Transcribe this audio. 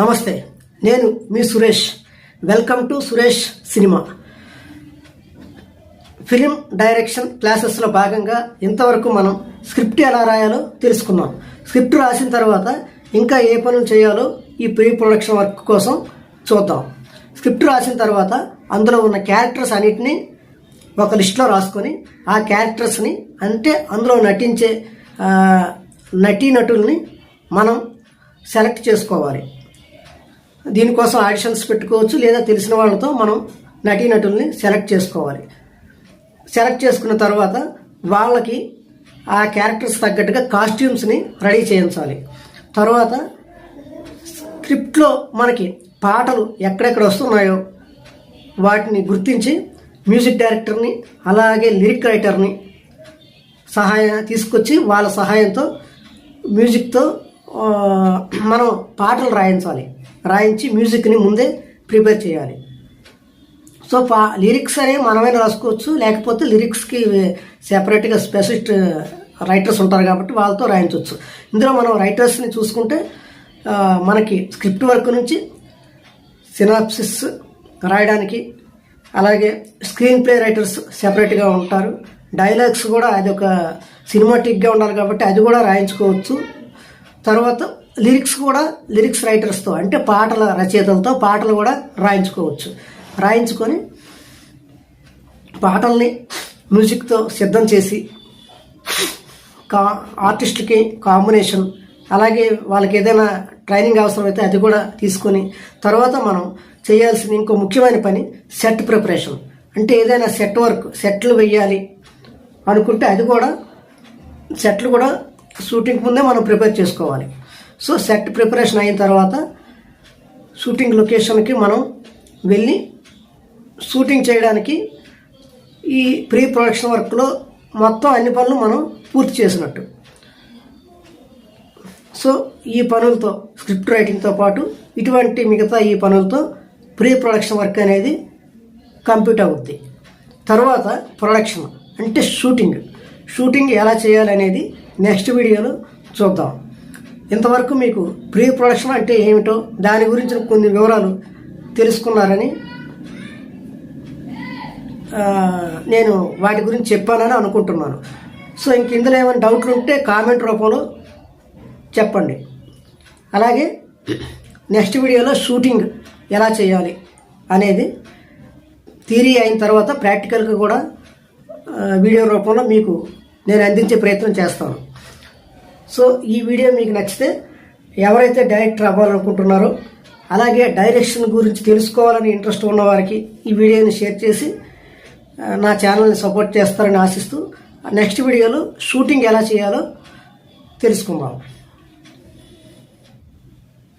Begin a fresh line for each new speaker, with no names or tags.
నమస్తే, నేను మీ Suresh. Welcome to Suresh cinema. Film direction క్లాసెస్లో భాగంగా ఇంతవరకు మనం స్క్రిప్ట్ ఎలా రాయాలో తెలుసుకున్నాం. స్క్రిప్ట్ రాసిన తర్వాత ఇంకా ఏ పనులు చేయాలో ఈ ప్రీ ప్రొడక్షన్ వర్క్ కోసం చూద్దాం. స్క్రిప్ట్ రాసిన తర్వాత అందులో ఉన్న క్యారెక్టర్స్ అన్నిటినీ ఒక లిస్ట్లో రాసుకొని ఆ క్యారెక్టర్స్ని అంటే అందులో నటించే నటీనటుల్ని మనం సెలెక్ట్ చేసుకోవాలి. దీనికోసం ఆడిషన్స్ పెట్టుకోవచ్చు, లేదా తెలిసిన వాళ్ళతో మనం నటీనటుల్ని సెలెక్ట్ చేసుకోవాలి. సెలెక్ట్ చేసుకున్న తర్వాత వాళ్ళకి ఆ క్యారెక్టర్స్ తగ్గట్టుగా కాస్ట్యూమ్స్ని రెడీ చేయించాలి. తర్వాత స్క్రిప్ట్లో మనకి పాటలు ఎక్కడెక్కడ వస్తున్నాయో వాటిని గుర్తించి మ్యూజిక్ డైరెక్టర్ని అలాగే లిరిక్ రైటర్ని తీసుకొచ్చి వాళ్ళ సహాయంతో మ్యూజిక్తో మనం పాటలు రాయించి మ్యూజిక్ని ముందే ప్రిపేర్ చేయాలి. సో లిరిక్స్ అనేవి మనమైనా రాసుకోవచ్చు, లేకపోతే లిరిక్స్కి సెపరేట్గా స్పెసిఫిక్ రైటర్స్ ఉంటారు కాబట్టి వాళ్ళతో రాయించవచ్చు. ఇందులో మనం రైటర్స్ని చూసుకుంటే మనకి స్క్రిప్ట్ వర్క్ నుంచి సినాప్సిస్ రాయడానికి, అలాగే స్క్రీన్ ప్లే రైటర్స్ సెపరేట్గా ఉంటారు. డైలాగ్స్ కూడా అది ఒక సినిమాటిక్గా ఉండాలి కాబట్టి అది కూడా రాయించుకోవచ్చు. తర్వాత లిరిక్స్ రైటర్స్తో అంటే పాటల రచయితలతో పాటలు కూడా రాయించుకొని పాటల్ని మ్యూజిక్తో సిద్ధం చేసి ఆర్టిస్ట్కి కాంబినేషన్, అలాగే వాళ్ళకి ఏదైనా ట్రైనింగ్ అవసరమైతే అది కూడా తీసుకొని తర్వాత మనం చేయాల్సిన ఇంకో ముఖ్యమైన పని సెట్ ప్రిపరేషన్. అంటే ఏదైనా సెట్లు వేయాలి అనుకుంటే అది కూడా సెట్లు కూడా షూటింగ్ ముందే మనం ప్రిపేర్ చేసుకోవాలి. సో సెట్ ప్రిపరేషన్ అయిన తర్వాత షూటింగ్ లొకేషన్కి మనం వెళ్ళి షూటింగ్ చేయడానికి ఈ ప్రీ ప్రొడక్షన్ వర్క్లో మొత్తం అన్ని పనులు మనం పూర్తి చేసినట్టు. సో ఈ పనులతో స్క్రిప్ట్ రైటింగ్తో పాటు ఇటువంటి మిగతా ఈ పనులతో ప్రీ ప్రొడక్షన్ వర్క్ అనేది కంప్లీట్ అవుద్ది. తర్వాత ప్రొడక్షన్ అంటే షూటింగ్ ఎలా చేయాలనేది నెక్స్ట్ వీడియోలో చూద్దాం. ఇంతవరకు మీకు ప్రీ ప్రొడక్షన్ అంటే ఏమిటో దాని గురించి కొన్ని వివరాలు తెలుసుకున్నారని నేను వాటి గురించి చెప్పానని అనుకుంటున్నాను. సో ఇంక ఇందులో ఏమైనా డౌట్లు ఉంటే కామెంట్ రూపంలో చెప్పండి. అలాగే నెక్స్ట్ వీడియోలో షూటింగ్ ఎలా చేయాలి అనేది థియరీ అయిన తర్వాత ప్రాక్టికల్గా కూడా వీడియో రూపంలో మీకు నేను అందించే ప్రయత్నం చేస్తాను. సో ఈ వీడియో మీకు నచ్చితే ఎవరైతే డైరెక్టర్ అవ్వాలనుకుంటున్నారో అలాగే డైరెక్షన్ గురించి తెలుసుకోవాలని ఇంట్రెస్ట్ ఉన్న వారికి ఈ వీడియోని షేర్ చేసి నా ఛానల్ని సపోర్ట్ చేస్తారని ఆశిస్తూ నెక్స్ట్ వీడియోలో షూటింగ్ ఎలా చేయాలో తెలుసుకుందాం.